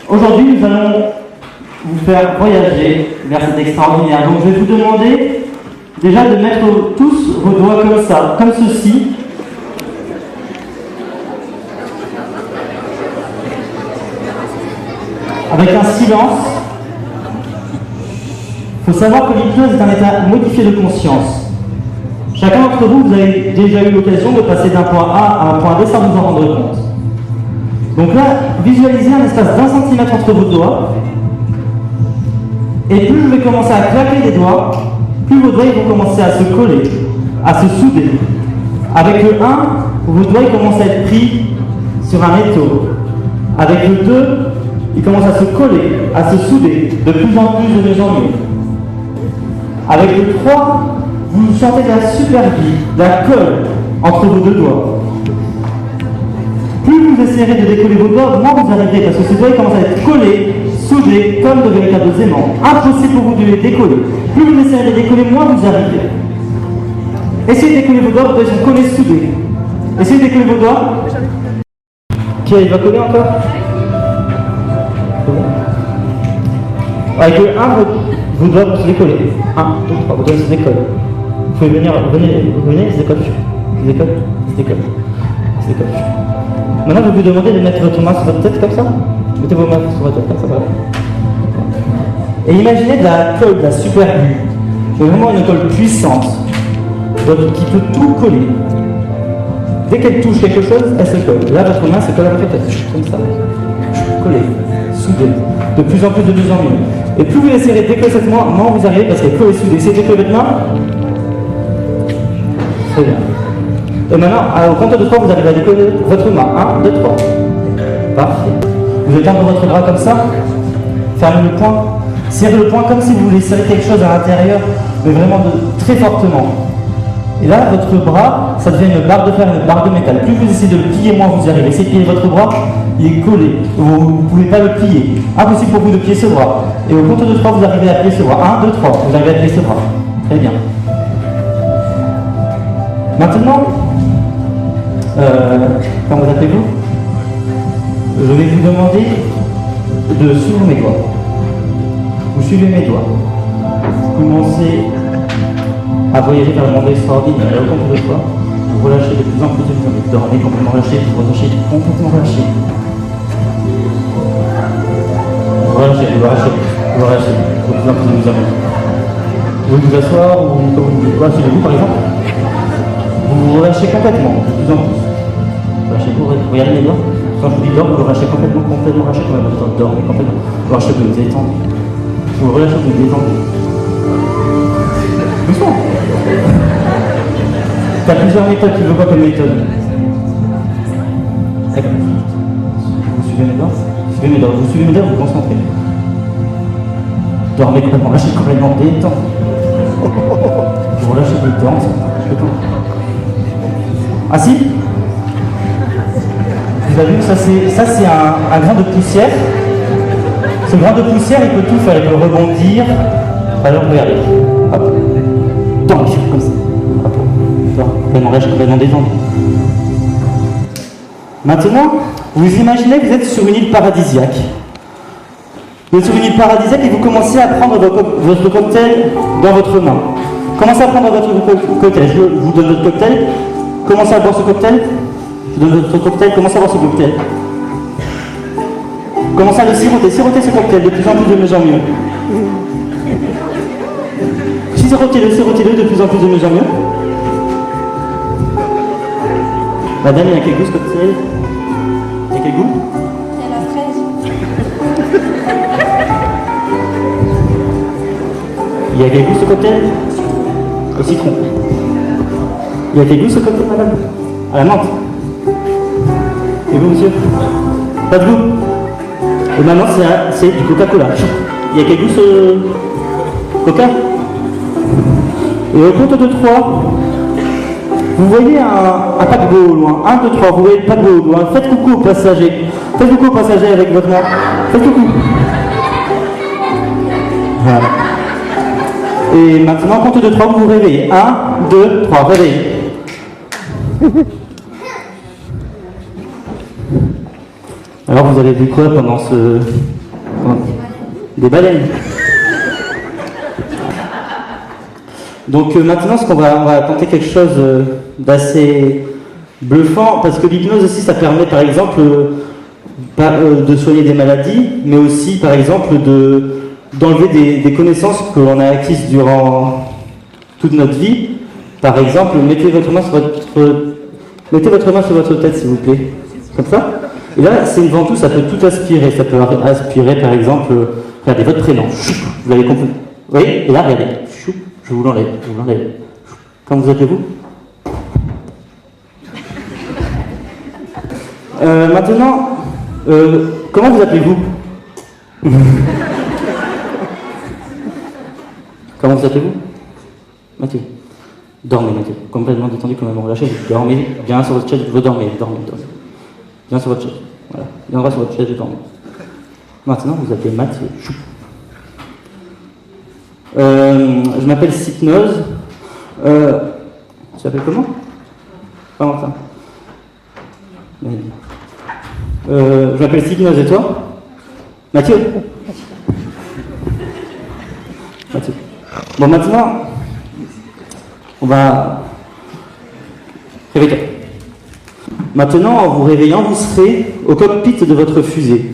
Aujourd'hui, nous allons vous faire voyager vers cet extraordinaire. Donc, je vais vous demander déjà de mettre tous vos doigts comme ça, comme ceci. Avec un silence. Il faut savoir que l'hypnose est un état modifié de conscience. Chacun d'entre vous, vous avez déjà eu l'occasion de passer d'un point A à un point B sans vous en rendre compte. Donc là, visualisez un espace d'1 centimètre entre vos doigts. Et plus je vais commencer à claquer les doigts, plus vos doigts vont commencer à se coller, à se souder. Avec le 1, vos doigts commencent à être pris sur un étau. Avec le 2, ils commencent à se coller, à se souder, de plus en plus, de mieux en mieux. Avec le 3, vous sentez de la superbie, de la colle entre vos deux doigts. Plus vous essayerez de décoller vos doigts, moins vous arriverez, parce que ces doigts commencent à être collés, soudés, comme de véritables aimants. Impossible pour vous de les décoller. Plus vous essayerez de les décoller, moins vous arrivez. Essayez de décoller vos doigts, vos doigts sont collés, soudés. Essayez de décoller vos doigts. Qui il va coller encore? Avec le 1, vos doigts vont se décoller. 1, 2, 3, vos doigts se décollent. Vous pouvez venir, venez, ils se décollent. Ils se décollent, ils se décollent, ils se décollent. Maintenant, je vais vous demander de mettre votre main sur votre tête comme ça. Mettez vos mains sur votre tête comme ça, voilà. Et imaginez de la colle, de la super glue. C'est vraiment une colle puissante qui peut tout coller. Dès qu'elle touche quelque chose, elle se colle. Là, votre main se colle à votre tête, comme ça. Collée, soudée, de plus en plus, de mieux en mieux. Et plus vous essayerez de décoller cette main, moins vous arrivez parce qu'elle est collée, soudée. Essayez de décoller votre main. Très bien. Et maintenant, au compte de 3, vous arrivez à décoller votre main. 1, 2, 3. Parfait. Vous étendez votre bras comme ça. Fermez le poing. Serrez le poing comme si vous voulez serrer quelque chose à l'intérieur, mais vraiment très fortement. Et là, votre bras, ça devient une barre de fer, une barre de métal. Plus vous essayez de le plier, moins vous y arrivez. Essayez de plier votre bras, il est collé. Vous ne pouvez pas le plier. Impossible pour vous de plier ce bras. Et au compte de 3, vous arrivez à plier ce bras. 1, 2, 3. Vous arrivez à plier ce bras. Très bien. Maintenant, comment vous appelez-vous? Je vais vous demander de suivre mes doigts. Vous suivez mes doigts. Vous commencez à voyager vers le monde extraordinaire. Et au compte de 3, vous relâchez de plus en plus de vous dormez complètement relâché, vous relâchez complètement relâché. Vous relâchez, vous relâchez, vous relâchez, de plus en plus de vous dormez. Vous voulez vous asseoir ou comme vous dites, asseyez-vous par exemple. Vous vous relâchez complètement, de plus en plus. Relâchez-vous, regardez les doigts. Quand je vous dis d'or, vous le relâchez complètement relâchez quand même votre dormez complètement. Vous relâchez, vous vous étendez. Vous relâchez, vous vous détendez. Doucement. Tu as plusieurs méthodes, tu veux quoi comme méthode? D'accord. Vous suivez mes doigts? Suivez mes doigts, vous suivez mes doigts, vous vous concentrez. Dormez complètement, lâchez complètement, détendez. Vous relâchez, vous détendez. Assis? Vous avez vu, ça c'est un grain de poussière. Ce grain de poussière, il peut tout faire, il peut rebondir. Alors regardez. Hop. Donc, comme ça. Hop. Complètement lâché, complètement détendu. Maintenant, vous imaginez que vous êtes sur une île paradisiaque. Vous êtes sur une île paradisiaque et vous commencez à prendre votre cocktail dans votre main. Commencez à prendre votre cocktail. Je vous donne votre cocktail. Commencez à boire ce cocktail. Je vous donne votre cocktail. Commencez à boire ce cocktail. Commencez à le siroter. Sirotez ce cocktail de plus en plus, de mieux en mieux. Sirotez-le de plus en plus, de mieux en mieux. Madame, il y a quel goût ce cocktail? Il y a quel goût? Il y a la fraise. Il y a quel goût ce cocktail? Au citron. Il y a quel goût ce cocktail, madame? À la menthe. Et vous, monsieur? Pas de goût? Et maintenant, c'est du Coca-Cola. Il y a quel goût ce Coca? Et au compte de 3, vous voyez un paquebot au loin. 1, 2, 3, vous voyez le paquebot au loin. Faites coucou aux passagers. Faites coucou aux passagers avec votre main. Faites coucou. Voilà. Et maintenant, compte de 3, vous vous réveillez. 1, 2, 3, réveillez. Alors, vous avez vu quoi pendant ce Comment? Des baleines. Donc maintenant, on va tenter quelque chose d'assez bluffant, parce que l'hypnose aussi, ça permet par exemple de soigner des maladies, mais aussi par exemple d'enlever des connaissances que l'on a acquises durant toute notre vie. Par exemple, mettez votre main sur votre tête, s'il vous plaît. Comme ça. Et là, c'est une ventouse, ça peut tout aspirer. Ça peut aspirer, par exemple, regardez votre prénom. Vous l'avez compris. Oui, et là, regardez. Je vous l'enlève. Comment vous appelez-vous? Maintenant, comment vous appelez-vous? Comment vous appelez-vous? Mathieu. Dormez, Mathieu. Complètement détendu comme un relâché. Dormez bien sur votre chaise. Vous dormez. Bien sur votre chaise. Voilà. Bien droit sur votre chaise et dormez. Maintenant, vous appelez Mathieu. Je m'appelle Hypnose. Tu t'appelles comment? Valentin. Je m'appelle Hypnose et toi? Mathieu. Bon, maintenant, on va... Réveille-toi. Maintenant, en vous réveillant, vous serez au cockpit de votre fusée.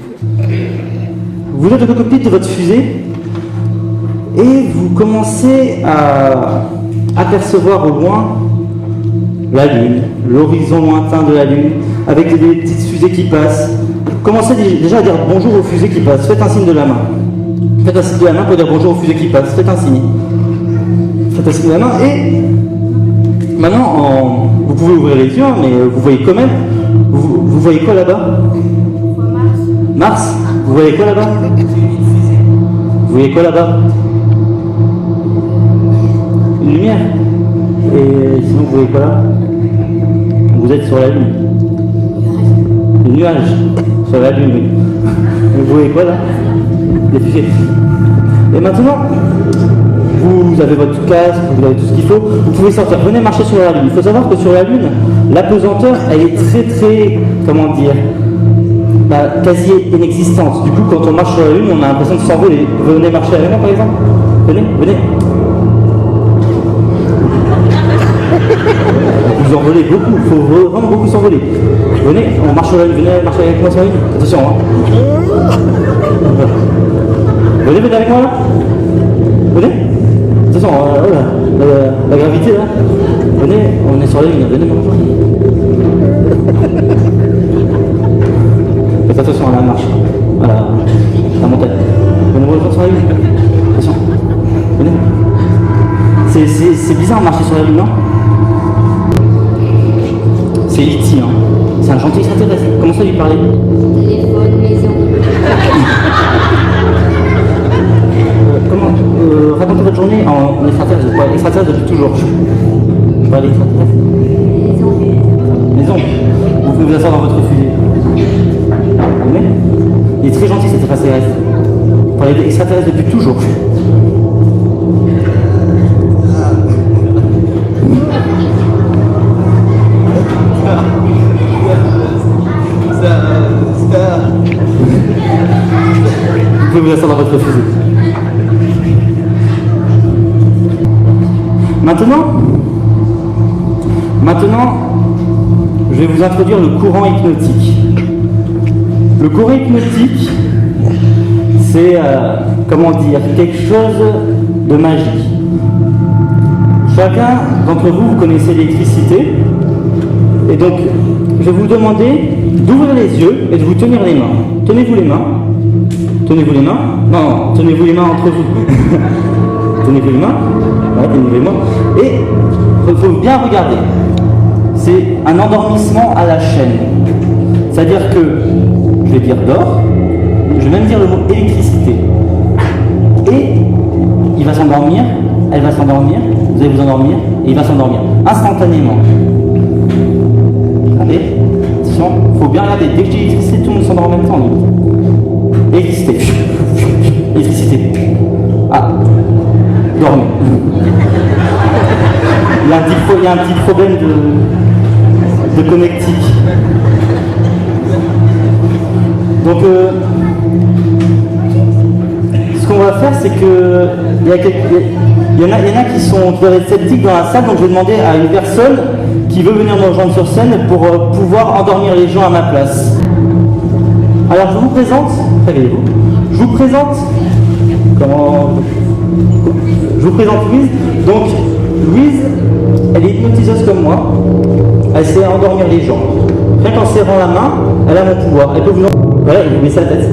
Vous êtes au cockpit de votre fusée et vous commencez à apercevoir au loin la Lune, l'horizon lointain de la Lune, avec des petites fusées qui passent. Commencez déjà à dire bonjour aux fusées qui passent. Faites un signe de la main. Faites un signe de la main pour dire bonjour aux fusées qui passent. Faites un signe. Faites un signe de la main et maintenant, vous pouvez ouvrir les yeux, mais vous voyez quand même. Vous voyez quoi là-bas? Mars. Vous voyez quoi là-bas? Vous voyez quoi là-bas? Une lumière. Et sinon, vous voyez quoi là? Vous êtes sur la Lune. Les nuages. Sur la Lune, oui. Vous voyez quoi là? Les fusées. Et maintenant, vous avez votre casque, vous avez tout ce qu'il faut. Vous pouvez sortir. Venez marcher sur la Lune. Il faut savoir que sur la Lune, la pesanteur, elle est très, comment dire, quasi inexistante. Du coup, quand on marche sur la Lune, on a l'impression de s'envoler. Venez marcher avec moi, par exemple. Venez. Vous envolez beaucoup, il faut vraiment beaucoup s'envoler. Venez, on marche sur la Lune, venez marcher avec moi sur la Lune. Attention, hein. Venez avec moi là. Venez. Attention, la gravité là. Venez, on est sur la Lune, venez moi. Faites attention à la marche, à la montagne. Venez me rejoindre sur la Lune. Attention. Venez. C'est bizarre de marcher sur la Lune, non? C'est E.T., hein. C'est un gentil extraterrestre. Comment ça lui parler? Téléphone, maison. Racontez votre journée en extraterrestre. Vous parlez extraterrestre depuis toujours. Vous parlez extraterrestre? Maison. Vous pouvez vous asseoir dans votre fusée. Vous voyez? Il est très gentil cet extraterrestre. Vous parlez extraterrestre depuis toujours. Vous pouvez vous asseoir dans votre fusée. Maintenant, je vais vous introduire le courant hypnotique. Le courant hypnotique, c'est, comment dire, quelque chose de magique. Chacun d'entre vous, vous connaissez l'électricité. Et donc, je vais vous demander d'ouvrir les yeux et de vous tenir les mains. Tenez-vous les mains. Tenez-vous les mains. Non, tenez-vous les mains entre vous. Tenez-vous les mains. Voilà, tenez-vous les mains. Et il faut bien regarder. C'est un endormissement à la chaîne. C'est-à-dire que, je vais dire d'or, je vais même dire le mot électricité. Et il va s'endormir, elle va s'endormir, vous allez vous endormir, et il va s'endormir instantanément. Regardez, attention, il faut bien regarder. Dès que je dis électricité, tout le monde s'endort en même temps. Électricité. Électricité. Ah, dormez. Il y a un petit problème de connectique. qu'on va faire, c'est que il y en a qui doivent être sceptiques dans la salle, donc je vais demander à une personne qui veut venir me rejoindre sur scène pour pouvoir endormir les gens à ma place. Alors je vous présente, réveillez-vous, je vous présente Louise. Donc Louise, elle est hypnotiseuse comme moi, elle sait endormir les gens. Rien qu'en serrant la main, elle a mon pouvoir, elle peut vous voilà, vous baissez la tête.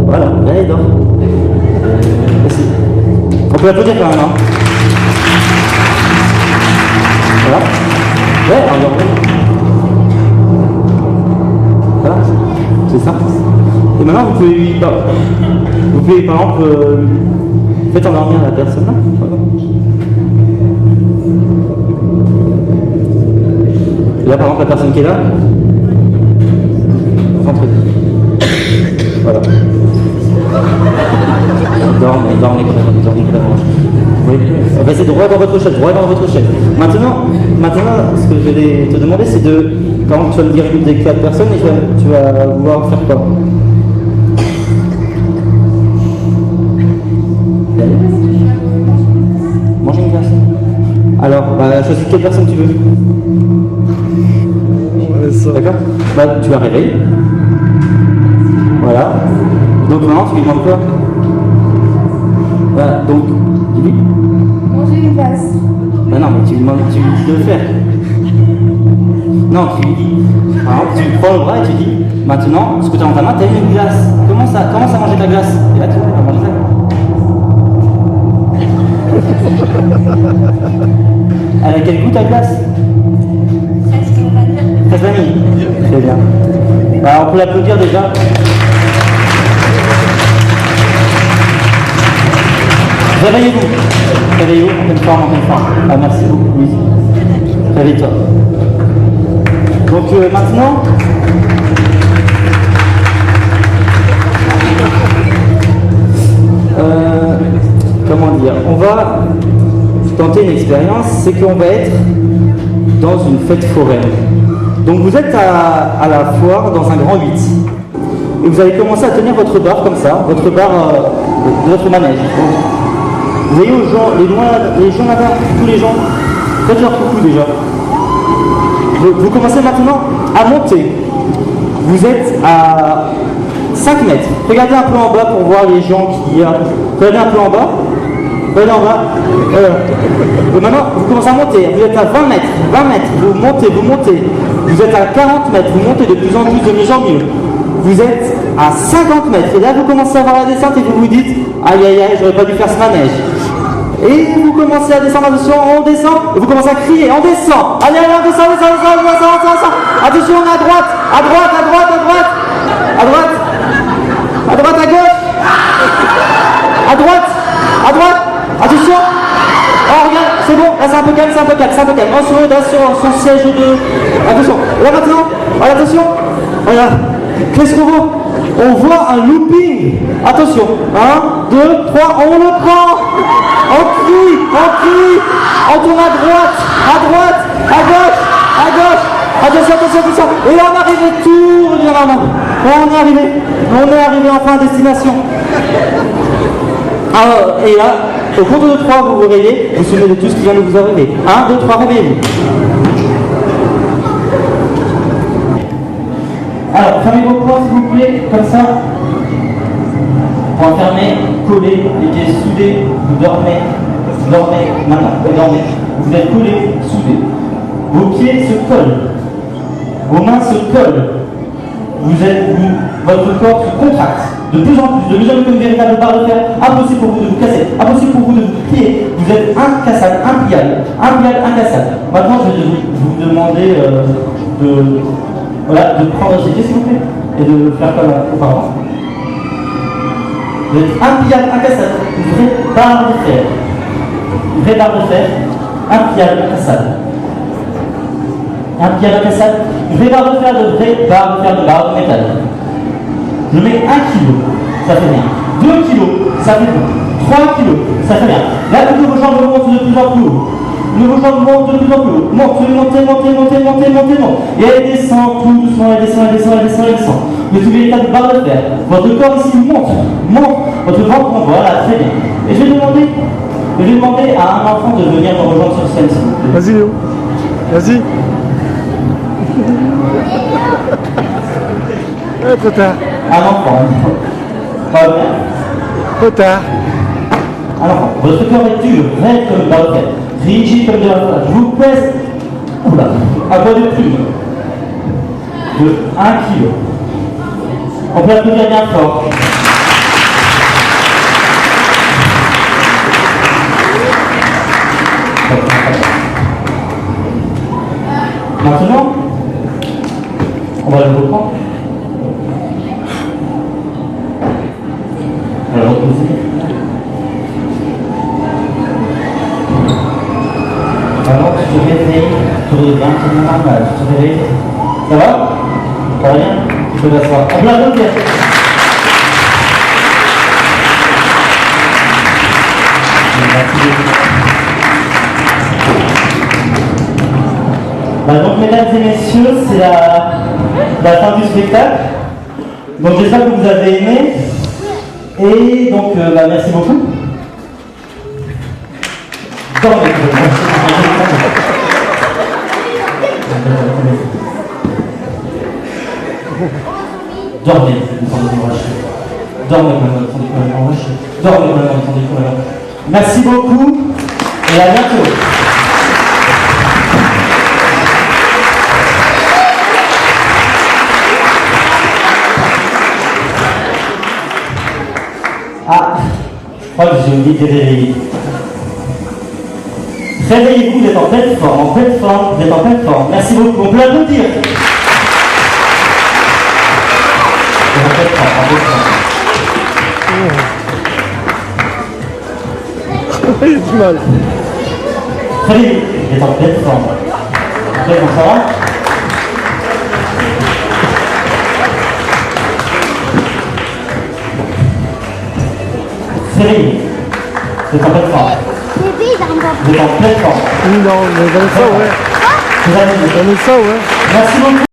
Voilà, là elle dort. Merci. On peut l'applaudir quand même, hein. Voilà. Ouais, alors. Voilà, c'est ça. Et maintenant, vous pouvez par exemple, faites endormir la personne là. Voilà. Et là, par exemple, la personne qui est là, rentrez. Voilà. Dormez. Oui. C'est droit dans votre chaise, Maintenant, ce que je vais te demander, c'est de, quand tu vas me dire une des 4 personnes, et tu vas vouloir faire quoi? Manger une glace. Alors, choisis quelle personne tu veux. D'accord? Tu vas réveiller. Voilà. Donc maintenant, tu lui demandes quoi? Voilà, donc, dis-lui. Manger une glace. Non, mais tu lui demandes de le faire. Non, tu lui dis. Par exemple, tu lui prends le bras et tu dis, maintenant, ce que tu as dans ta main, tu as une glace. Commence à manger ta glace. Et là, tu vas manger ça. Elle a quel goût ta glace? Fraise vanille. Très bien. On peut l'applaudir déjà. Réveillez-vous, en pleine forme. Ah, merci beaucoup, Louise. Réveille-toi. Donc maintenant, comment dire, on va tenter une expérience, c'est qu'on va être dans une fête foraine. Donc vous êtes à la foire dans un grand 8. Et vous allez commencer à tenir votre barre comme ça, votre barre de votre manège. Vous voyez aux gens, les gens là-bas, tous les gens, faites leur coucou déjà. Vous commencez maintenant à monter. Vous êtes à 5 mètres. Regardez un peu en bas pour voir les gens qui y a. Regardez un peu en bas. Regardez en bas. Et maintenant, vous commencez à monter. Vous êtes à 20 mètres. Vous montez. Vous êtes à 40 mètres. Vous montez de plus en plus, de mieux en mieux. Vous êtes à 50 mètres. Et là, vous commencez à voir la descente et vous vous dites, aïe, j'aurais pas dû faire ce manège. Et vous commencez à descendre, attention, on descend, et vous commencez à crier, on descend. Allez, on descend. Attention, on est à droite, à gauche. À droite, attention. Oh, regarde, c'est bon, là c'est un peu calme. On se redresse sur son siège de... Attention, là maintenant, voilà, attention. Voilà, qu'est-ce qu'on voit? On voit un looping. Attention, 1, 2, 3, on le prend. On crie. On tourne à droite, à gauche. Attention. Et là on arrive, tout revient normalement. On est arrivé enfin à destination. Alors, et là, au compte de 3, vous vous réveillez, vous vous souvenez de tout ce qui vient de vous arriver. 1, 2, 3, réveillez-vous. Alors, fermez vos portes s'il vous plaît, comme ça. On va fermer, coller, les pieds soudés, vous dormez maintenant, vous dormez. Vous êtes collés, soudés. Vos pieds se collent, vos mains se collent. Votre corps se contracte de plus en plus comme une véritable barre de fer. Impossible pour vous de vous casser, impossible pour vous de vous plier. Vous êtes incassable, impliable, incassable. Maintenant, je vais vous demander de prendre ces pieds s'il vous plaît et de faire comme auparavant. Vous êtes impliable, incassable, une vraie barre de fer. Impliable, incassable. Une vraie barre de fer, de barre de métal. Je mets 1 kg, ça fait rien. 2 kg, ça fait bon. 3 kg, ça fait rien. Là, toutes vos jambes montent de plus en plus haut. Le vos jambes montent de plus en plus haut. Montez, montez, montez, montez, montez, montez, montez. Et elle descend tout doucement, elle descend, elle descend, elle descend, elle descend. Vous êtes une véritable barre de fer. Votre corps ici monte, monte. Votre ventre monte, voilà, très bien. Et je vais demander à un enfant de venir me rejoindre sur scène, s'il vous plaît. Vas-y Léo. Vas-y. Trop tard. Un enfant. Pas bien. Trop tard. Un enfant. Votre corps est dur, raide comme une barre de fer. Rigide comme de la plage. Je vous pèse. Oula. À poids de prime. De 1 kg. On peut applaudir bien fort. Maintenant, on va le reprendre. On va le reposer. Alors, tu te réveilles, tu reviens, c'est normal, tu te réveilles. Ça va? Ça va bien? Tu peux t'asseoir. On peut l'applaudir. Merci beaucoup. Donc, mesdames et messieurs, c'est la fin du spectacle. Donc, j'espère que vous avez aimé. Et donc, merci beaucoup. Dormez. Dormez, Dormez, Dormez, merci beaucoup et à bientôt. Ah, je crois que j'ai oublié de réveiller. Réveillez-vous, vous êtes en pleine forme, vous êtes en pleine forme. Merci beaucoup, on peut l'applaudir. Il y a du mal. Réveillez-vous, vous êtes en pleine forme. Comment ça va? Réveillez, vous êtes en pleine forme. Vous êtes en pleine forme. Oui, non, mais dans le sang, ouais. Vous allez Dans le sang, ouais. Merci beaucoup.